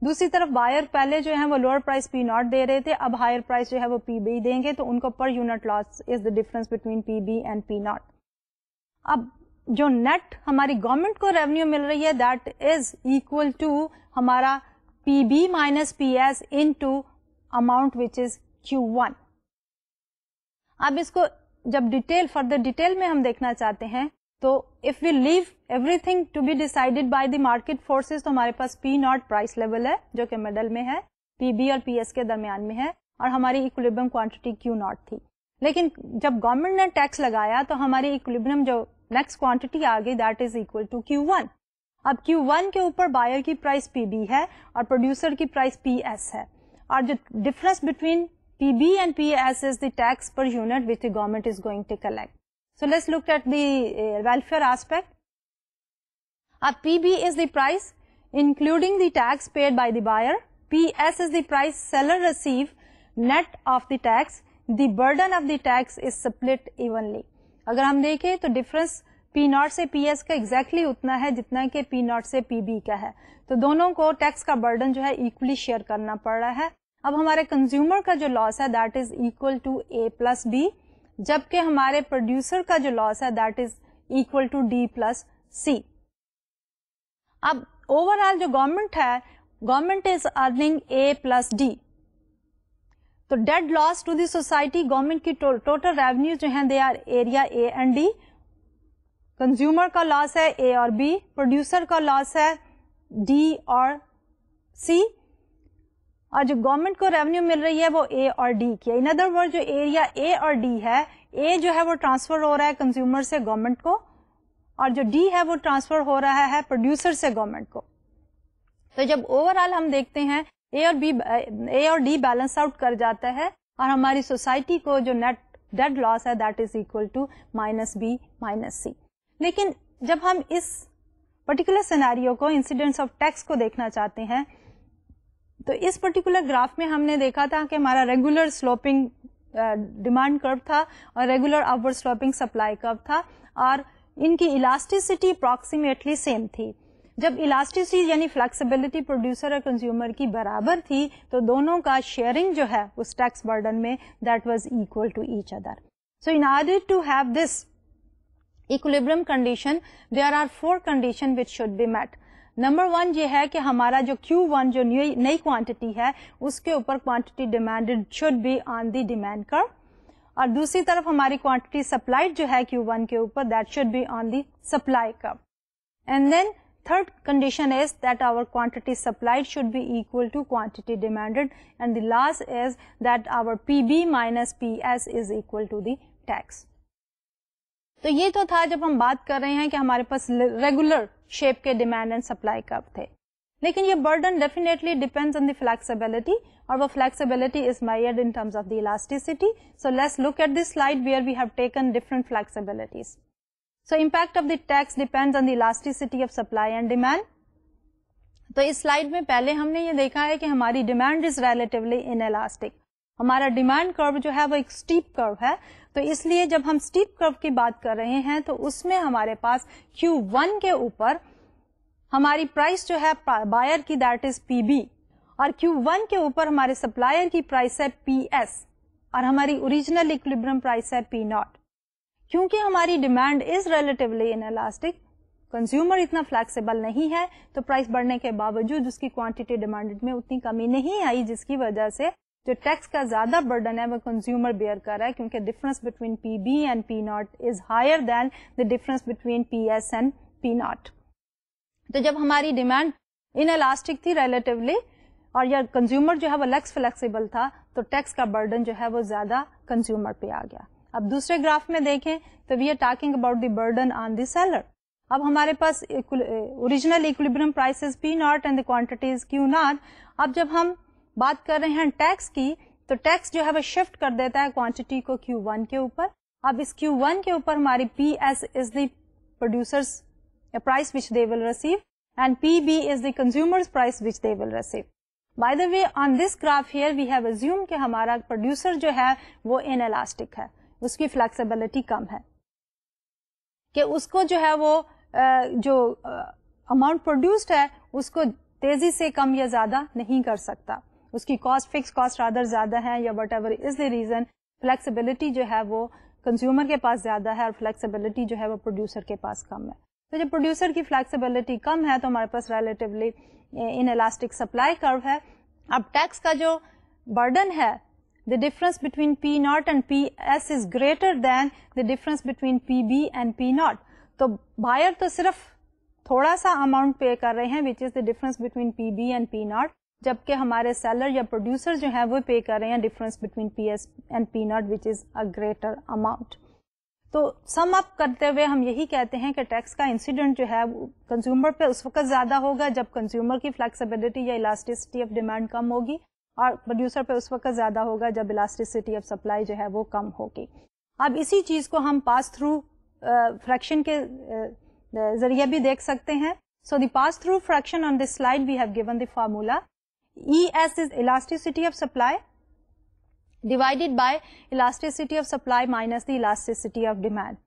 دوسری طرف بائر پہلے جو ہے وہ lower price P not they رہے تھے, اب ہائر پرائس جو ہے وہ پی بی دیں گے, تو ان کو per unit loss is the difference between P B and P naught. اب جو نیٹ ہماری گورنمنٹ کو ریونیو مل رہی ہے دیٹ از اکول ٹو ہمارا P B minus P S into amount which is Q1. اب اس کو جب فردر ڈیٹیل میں ہم دیکھنا چاہتے ہیں تو if we leave everything to be decided by the market forces, تو ہمارے پاس پی ناٹ پرائس لیول ہے جو کہ مڈل میں ہے, پی بی اور پی ایس کے درمیان میں ہے, اور ہماری اکولیبرم کوانٹٹی Q ناٹ تھی. لیکن جب گورنمنٹ نے ٹیکس لگایا تو ہماری اکولیبرم جو نیکسٹ کوانٹٹی آ گئی that is equal to Q1. اب Q1 کے اوپر بائر کی پرائس پی بی ہے اور پروڈیوسر کی پرائس پی ایس ہے, اور جو difference between PB and PS is the tax per unit which the government is going to collect. So let's look at the welfare aspect. PB is the price including the tax paid by the buyer. PS is the price seller receive net of the tax. The burden of the tax is split evenly. اگر ہم دیکھیں تو difference P not سے P S کا exactly اتنا ہے جتنا کہ پی ناٹ سے پی بی کا ہے, تو دونوں کو ٹیکس کا برڈن جو ہے ایکولی شیئر کرنا پڑ رہا ہے. اب ہمارے کنزیومر کا جو لاس ہے that is equal to A plus B, جبکہ ہمارے پروڈیوسر کا جو لاس ہے that is equal to D plus C. اب اوور آل جو گورنمنٹ ہے, government is earning A plus D, تو dead loss to the society government کی ٹوٹل ریونیو جو ہیں they are area A and D. Consumer کا loss ہے اے اور بی, پروڈیوسر کا لاس ہے ڈی اور سی, اور جو گورنمنٹ کو ریونیو مل رہی ہے وہ اے اور ڈی کی. ان ادر ورڈ جو ایریا اے اور ڈی ہے, اے جو ہے وہ ٹرانسفر ہو رہا ہے کنزیومر سے گورنمنٹ کو, اور جو ڈی ہے وہ ٹرانسفر ہو رہا ہے پروڈیوسر سے گورنمنٹ کو. تو جب اوور آل ہم دیکھتے ہیں اے اور ڈی بیلنس آؤٹ کر جاتا ہے, اور ہماری سوسائٹی کو جو نیٹ ڈیڈ لاس ہے that is equal to minus B minus C. لیکن جب ہم اس پرٹیکولر سیناریو کو انسیڈنس آف ٹیکس کو دیکھنا چاہتے ہیں تو اس پرٹیکولر گراف میں ہم نے دیکھا تھا کہ ہمارا ریگولر سلوپنگ ڈیمانڈ کرو تھا اور ریگولر اپورڈ سلوپنگ سپلائی کرو تھا, اور ان کی الاسٹیسٹی اپروکسیمیٹلی سیم تھی. جب الاسٹیسٹی یعنی فلیکسیبلٹی پروڈیوسر اور کنزیومر کی برابر تھی تو دونوں کا شیئرنگ جو ہے اس ٹیکس برڈن میں that was equal to each other. So in order to have this equilibrium condition there are 4 conditions which should be met. Number 1 یہ ہے کہ ہمارا جو Q1 جو نئی کوانٹٹی ہے اس کے اوپر quantity demanded should be on the demand curve, اور دوسری طرف ہماری کوانٹٹی سپلائڈ جو ہے Q1 کے اوپر that should be on the supply curve. And then third condition is that our quantity supplied should be equal to quantity demanded, and the last is that our PB minus PS is equal to the tax. تو یہ تو تھا جب ہم بات کر رہے ہیں کہ ہمارے پاس ریگولر شیپ کے ڈیمانڈ اینڈ سپلائی کرو تھے, لیکن یہ burden definitely depends on the flexibility, اور وہ flexibility is میئرڈ in terms of the elasticity. So let's look at this slide where we have taken different flexibilities. So impact of the tax depends on the elasticity of supply and demand. تو اس slide میں پہلے ہم نے یہ دیکھا ہے کہ ہماری demand is relatively in elastic. ہمارا ڈیمانڈ کرو جو ہے وہ ایک اسٹیپ کرو ہے, تو اس لیے جب ہم اسٹیپ کرو کی بات کر رہے ہیں تو اس میں ہمارے پاس Q1 کے اوپر ہماری پرائس جو ہے بائر کی دیٹ از PB, اور Q1 کے اوپر ہمارے سپلائر کی پرائس ہے PS, اور ہماری اوریجنل ایکولیبریم پرائس ہے P0. کیونکہ ہماری demand is relatively in elastic, consumer اتنا فلیکسیبل نہیں ہے, تو پرائس بڑھنے کے باوجود اس کی کوانٹٹی ڈیمانڈ میں اتنی کمی نہیں آئی, جس کی وجہ سے جو ٹیکس کا زیادہ برڈن ہے وہ کنزیومر بیئر کر رہا ہے, کیونکہ difference between PB and P0 is higher than the difference between PS and P0. تو جب ہماری ڈیمانڈ ان الاسٹک تھی ریلیٹیولی, اور یا کنزیومر جو ہے وہ لیس فلیکسیبل تھا, تو ٹیکس کا برڈن جو ہے وہ زیادہ کنزیومر پہ آ گیا. اب دوسرے گراف میں دیکھیں تو we are talking about the burden on the seller. اب ہمارے پاس original equilibrium price is P0 and the quantity is Q0. اب جب ہم بات کر رہے ہیں ٹیکس کی, تو ٹیکس جو ہے وہ شفٹ کر دیتا ہے کوانٹٹی کو Q1 کے اوپر. اب اس Q1 کے اوپر ہماری PS is the producers price which they will receive, and PB is the consumers price which they will receive. By the way on this graph here we have assume کہ ہمارا producer جو ہے وہ ان elastic ہے, اس کی flexibility کم ہے, کہ اس کو جو ہے وہ جو اماؤنٹ پروڈیوسڈ ہے اس کو تیزی سے کم یا زیادہ نہیں کر سکتا, اس کی کاسٹ فکس کاسٹ رادر زیادہ ہے, یا what ever is the reason flexibility جو ہے وہ کنزیومر کے پاس زیادہ ہے, اور فلیکسیبلٹی جو ہے وہ پروڈیوسر کے پاس کم ہے. تو جب پروڈیوسر کی فلیکسیبلٹی کم ہے تو ہمارے پاس ریلیٹیولی ان الاسٹک سپلائی کرو ہے. اب ٹیکس کا جو برڈن ہے, the difference between P0 and PS is greater than the difference between PB and P0. تو buyer تو صرف تھوڑا سا اماؤنٹ پے کر رہے ہیں which is the difference between PB and P0, جبکہ ہمارے سیلر یا پروڈیوسر جو ہیں وہ پے کر رہے ہیں difference between PS and P0 which is a greater amount. تو سم اپ کرتے ہوئے ہم یہی کہتے ہیں کہ ٹیکس کا انسیڈنٹ جو ہے کنزیومر پہ اس وقت زیادہ ہوگا جب کنزیومر کی فلیکسیبلٹی یا الاسٹیسٹی آف ڈیمانڈ کم ہوگی, اور پروڈیوسر پہ اس وقت زیادہ ہوگا جب الاسٹیسٹی آف سپلائی جو ہے وہ کم ہوگی. اب اسی چیز کو ہم پاس تھرو فریکشن کے ذریعے بھی دیکھ سکتے ہیں. So the pass through fraction on this slide we have given the formula ES is elasticity of supply divided by elasticity of supply minus the elasticity of demand.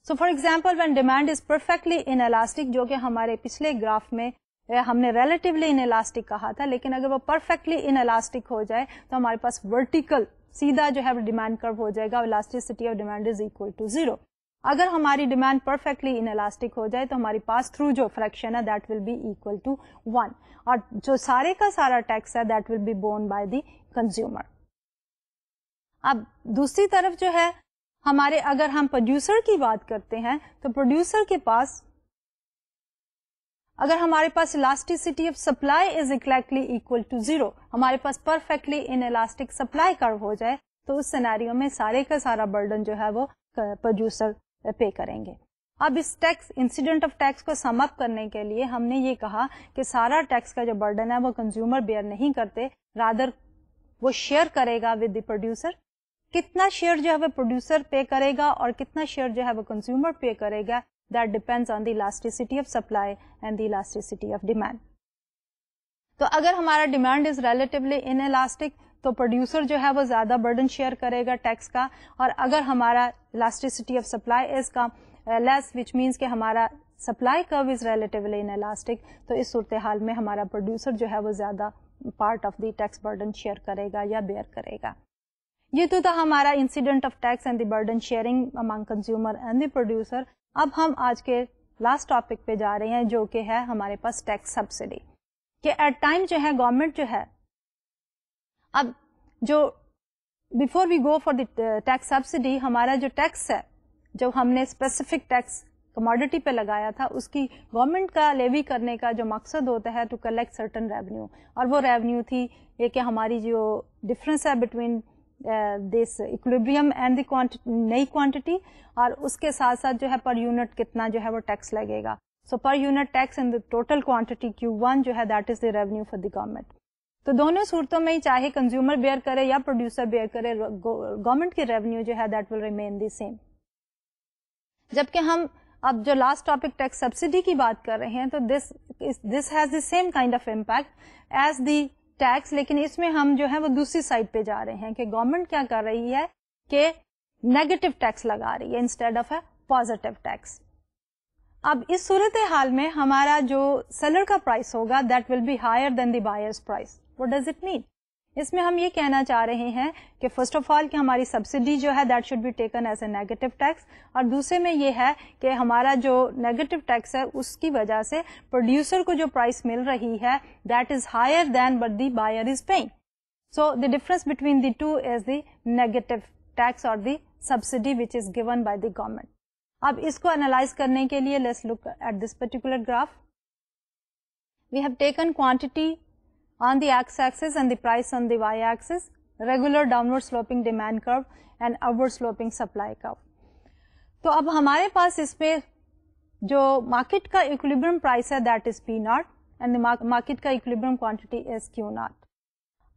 So for example when demand is perfectly inelastic, جو کہ ہمارے پچھلے graph میں ہم نے relatively ان elastic کہا تھا, لیکن اگر وہ پرفیکٹلی ان الاسٹک ہو جائے تو ہمارے پاس ورٹیکل سیدھا جو ہے ڈیمانڈ کرو ہو جائے گا, elasticity of demand is equal to 0. اگر ہماری ڈیمانڈ پرفیکٹلی ان الاسٹک ہو جائے تو ہماری پاس تھرو جو فریکشن ہے that will be equal to 1, اور جو سارے کا سارا ٹیکس ہے that will be borne by the consumer. اب دوسری طرف جو ہے ہمارے اگر ہم پروڈیوسر کی بات کرتے ہیں تو پروڈیوسر کے پاس اگر ہمارے پاس elasticity of supply is exactly equal to 0, ہمارے پاس perfectly inelastic supply curve ہو جائے تو اس سینیریو میں سارے کا سارا برڈن جو ہے وہ پروڈیوسر پے کریں گے. اب اس ٹیکس انسیڈنٹ آف ٹیکس کو سم اپ کرنے کے لیے ہم نے یہ کہا کہ سارا ٹیکس کا جو برڈن ہے وہ کنزیومر بیئر نہیں کرتے, رادر وہ شیئر کرے گا ود دی پروڈیوسر. کتنا شیئر جو ہے وہ پروڈیوسر پے کرے گا اور کتنا شیئر جو ہے وہ کنزیومر پے کرے گا, that depends on the elasticity of supply and the elasticity of demand. تو اگر ہمارا demand is relatively in elastic تو پروڈیوسر جو ہے وہ زیادہ برڈن شیئر کرے گا ٹیکس کا, اور اگر ہمارا الاسٹیسٹی آف سپلائی از کم لیس وچ مینس کہ ہمارا سپلائی کرو از ریلیٹیولی ان الاسٹک, تو اس صورتحال میں ہمارا پروڈیوسر جو ہے وہ زیادہ part of the tax burden share کرے گا یا بیئر کرے گا. یہ تو تھا ہمارا incident of tax and the burden sharing among consumer and the producer. اب ہم آج کے لاسٹ ٹاپک پہ جا رہے ہیں جو کہ ہے ہمارے پاس ٹیکس سبسڈی. کہ ایٹ ٹائم جو ہے گورنمنٹ جو ہے اب جو before we go for the tax subsidy ہمارا جو ٹیکس ہے جو ہم نے اسپیسیفک ٹیکس کموڈٹی پہ لگایا تھا اس کی گورنمنٹ کا لیوی کرنے کا جو مقصد ہوتا ہے ٹو کلیکٹ سرٹن ریونیو, اور وہ ریونیو تھی یہ کہ ہماری جو ڈفرینس ہے between this equilibrium and the نئی کوانٹٹی, اور اس کے ساتھ ساتھ جو ہے پر یونٹ کتنا جو ہے وہ ٹیکس لگے گا. So per unit tax in the total quantity Q1 جو ہے that is the revenue for the government. تو دونوں صورتوں میں چاہے کنزیومر بیئر کرے یا پروڈیوسر بیئر کرے گورنمنٹ کی ریونیو جو ہے that will remain the same. جبکہ ہم اب جو لاسٹ ٹاپک ٹیکس سبسڈی کی بات کر رہے ہیں تو this has the same kind of impact as the tax, لیکن اس میں ہم جو ہے وہ دوسری سائڈ پہ جا رہے ہیں کہ گورنمنٹ کیا کر رہی ہے کہ نیگیٹو ٹیکس لگا رہی ہے instead of a positive tax. اب اس صورت حال میں ہمارا جو سیلر کا پرائس ہوگا that will be higher than the buyer's price. What does it mean? اس میں ہم یہ کہنا چاہ رہے ہیں کہ فرسٹ آف آل کہ ہماری سبسڈی جو ہے that should be taken as a negative tax, اور دوسرے میں یہ ہے کہ ہمارا جو نیگیٹو ٹیکس ہے اس کی وجہ سے پروڈیوسر کو جو پرائس مل رہی ہے that is higher than what the buyer is paying. So the difference between the two is the negative tax اور the subsidy which is given by the government. اب اس کو انالائز کرنے کے لیے let's look at this particular graph. We have taken quantity on the x-axis and the price on the y-axis, regular downward sloping demand curve and upward sloping supply curve. تو اب ہمارے پاس اس پہ جو مارکیٹ کا equilibrium price ہے that is P naught and the market کا equilibrium quantity is Q naught.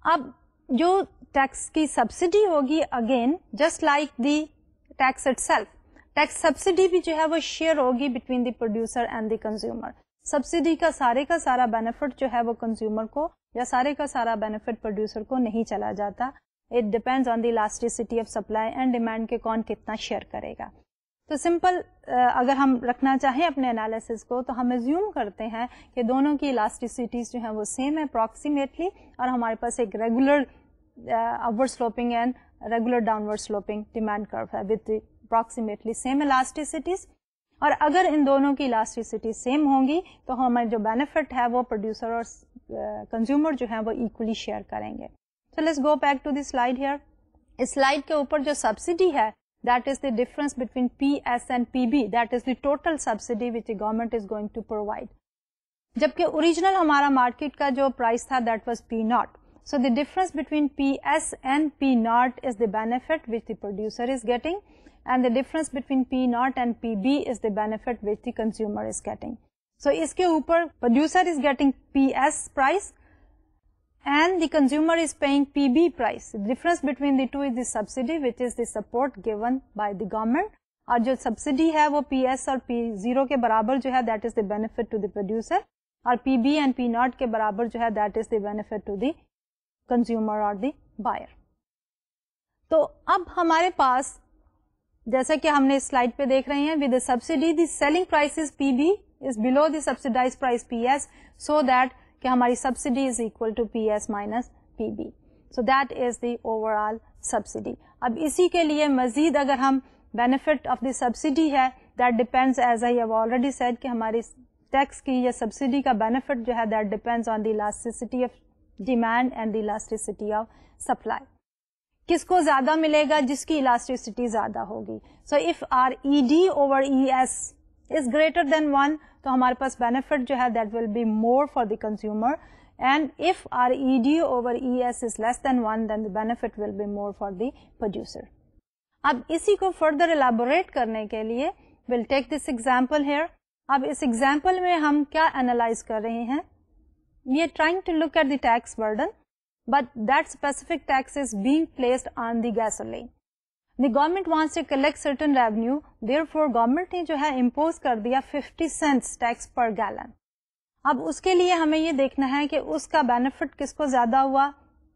اب جو ٹیکس کی سبسڈی ہوگی again just like the tax itself, tax subsidy بھی جو ہے وہ شیئر ہوگی between the producer and the consumer. Subsidy کا سارا بینیفٹ جو ہے وہ کنزیومر کو یا سارے کا سارا بینیفٹ پروڈیوسر کو نہیں چلا جاتا. It depends on the elasticity of supply and demand کے کون کتنا شیئر کرے گا. تو سمپل اگر ہم رکھنا چاہیں اپنے انالیسس کو تو ہم ایزیوم کرتے ہیں کہ دونوں کی الاسٹیسٹیز جو ہیں وہ سیم ہے اپروکسیمیٹلی, اور ہمارے پاس ایک regular upward sloping and regular downward sloping demand کرو ہے وتھ اپروکسیمیٹلی سیم الاسٹیسٹیز. اور اگر ان دونوں کی الاسٹیسٹی سیم ہوں گی تو ہمیں جو بینیفٹ ہے وہ پروڈیوسر اور کنزیومر جو ہے وہ ایکولی شیئر کریں گے. So let's go back to the slide here. اس سلائڈ کے اوپر جو سبسڈی ہے that is the difference between PS and PB, that is the total subsidy which the government is going to provide. جبکہ original ہمارا market کا جو price تھا that was P naught. So the difference between PS and P naught is the benefit which the producer is getting, and the difference between P naught and PB is the benefit which the consumer is getting. So اس کے اوپر producer is getting PS price and the consumer is paying PB price. The difference between the two is the subsidy which is the support given by the government, اور جو subsidy ہے وہ PS اور P0 کے برابر جو ہے that is the benefit to the producer, اور PB and P naught کے برابر جو ہے that is the benefit to the consumer or the buyer. تو اب ہمارے پاس جیسا کہ ہم نے سلائڈ پہ دیکھ رہے ہیں with the subsidy the selling price is PB is below the subsidized price PS, so that کہ ہماری subsidy is equal to P S minus P B. So that is the overall subsidy. اب اسی کے لیے مزید اگر ہم benefit of the subsidy ہے that depends as I have already said کہ ہماری ٹیکس کی یا سبسڈی کا بینیفٹ جو ہے that depends on the elasticity of demand and the elasticity of supply. کس کو زیادہ ملے گا؟ جس کی الاسٹیسٹی زیادہ ہوگی. So if R E D over E S is greater than 1 تو ہمارے پاس بینیفٹ جو ہے that will be more for the consumer, and if R E D over E S is less than 1 then the benefit will be more for the producer. اب اسی کو further elaborate کرنے کے لیے ول ٹیک دس ایگزامپل ہیئر. اب اس example میں ہم کیا اینالائز کر رہے ہیں؟ We are trying to look at the tax burden, but that specific tax is being placed on the gasoline. The government wants to collect certain revenue, therefore government نے جو ہے امپوز کر دیا 50 cents ٹیکس پر gallon. اب اس کے لیے ہمیں یہ دیکھنا ہے کہ اس کا بینیفٹ کس کو زیادہ ہوا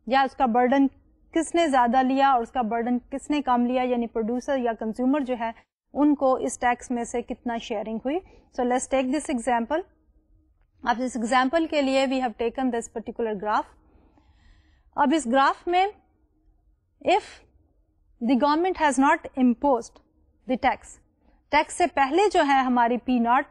یا اس کا برڈن کس نے زیادہ لیا اور اس کا برڈن کس نے کم لیا, یعنی پروڈیوسر یا کنزیومر جو ہے ان کو اس ٹیکس میں سے کتنا شیئرنگ ہوئی. So let's take this example. اب اس ایگزامپل کے لیے we have taken this particular graph. اب اس گراف میں if the government has not imposed the tax سے پہلے جو ہے ہماری P naught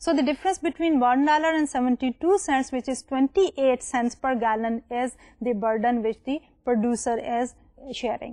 So the difference between $1 and 72 cents, which is 28 cents per gallon, is the burden which the producer is sharing.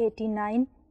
89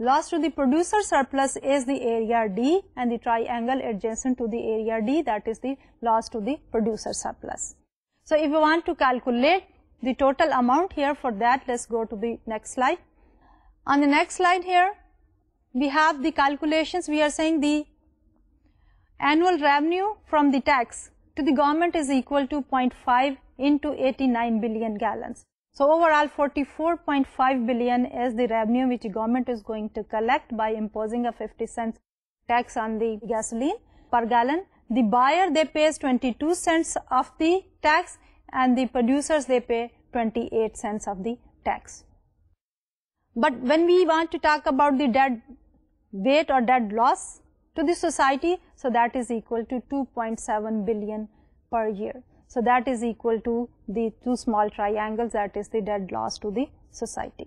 Loss to the producer surplus is the area D, and the triangle adjacent to the area D, that is the loss to the producer surplus. So if we want to calculate the total amount here, for that let's go to the next slide. On the next slide here we have the calculations. We are saying the annual revenue from the tax to the government is equal to 0.5 into 89 billion gallons. So overall 44.5 billion is the revenue which government is going to collect by imposing a 50 cents tax on the gasoline per gallon. The buyer they pays 22 cents of the tax, and the producers they pay 28 cents of the tax. But when we want to talk about the dead weight or dead loss to the society, so that is equal to 2.7 billion per year. So that is equal to the two small triangles, that is the dead loss to the society.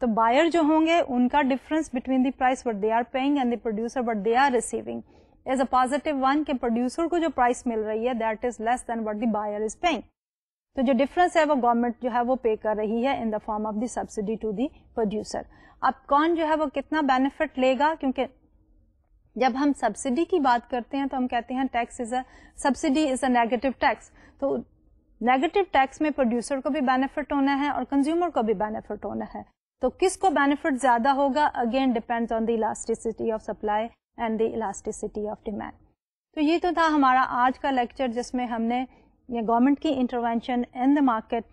تو buyer جو ہوں گے ان کا difference between the price what they are paying and the producer what they are receiving is a positive one کہ producer کو جو price مل رہی ہے that is less than what the buyer is paying. تو جو ڈفرنس ہے وہ گورنمنٹ جو ہے وہ پے کر رہی ہے in the form of the subsidy to the producer. اب کون جو ہے وہ کتنا بینیفٹ لے گا, کیونکہ جب ہم سبسڈی کی بات کرتے ہیں تو ہم کہتے ہیں tax is a subsidy is a negative tax. تو نیگیٹو ٹیکس میں پروڈیوسر کو بھی بینیفٹ ہونا ہے اور کنزیومر کو بھی بینیفٹ ہونا ہے. تو کس کو بینیفٹ زیادہ ہوگا, again depends on the elasticity of supply and the elasticity of demand. تو یہ تو تھا ہمارا آج کا لیکچر جس میں ہم نے گورنمنٹ کی intervention in the market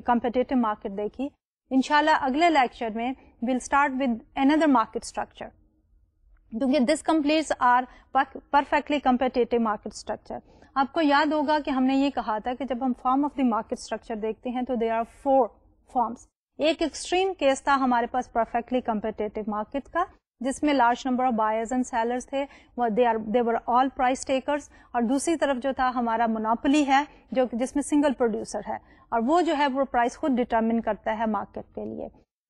competitive market دیکھی. انشاءاللہ اگلے لیکچر میں we'll start with another market structure, کیونکہ this completes our perfectly competitive market structure. آپ کو یاد ہوگا کہ ہم نے یہ کہا تھا کہ جب ہم form of the market structure دیکھتے ہیں تو there are 4 forms. ایک ایکسٹریم کیس تھا ہمارے پاس perfectly competitive market کا, جس میں large number of buyers and sellers تھے, they were all price takers. اور دوسری طرف جو تھا ہمارا مونوپلی ہے جو جس میں سنگل پروڈیوسر ہے اور وہ جو ہے وہ پرائس خود ڈٹرمن کرتا ہے مارکیٹ کے لیے.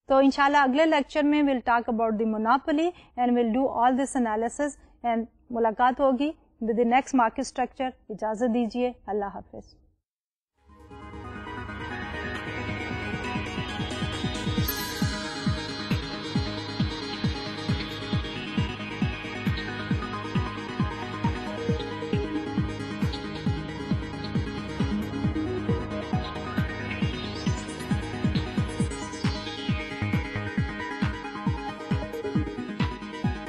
تو انشاءاللہ اگلے لیکچر میں we'll talk about the monopoly and we'll do all this analysis and ملاقات ہوگی with the next market structure. اجازت دیجیے, اللہ حافظ.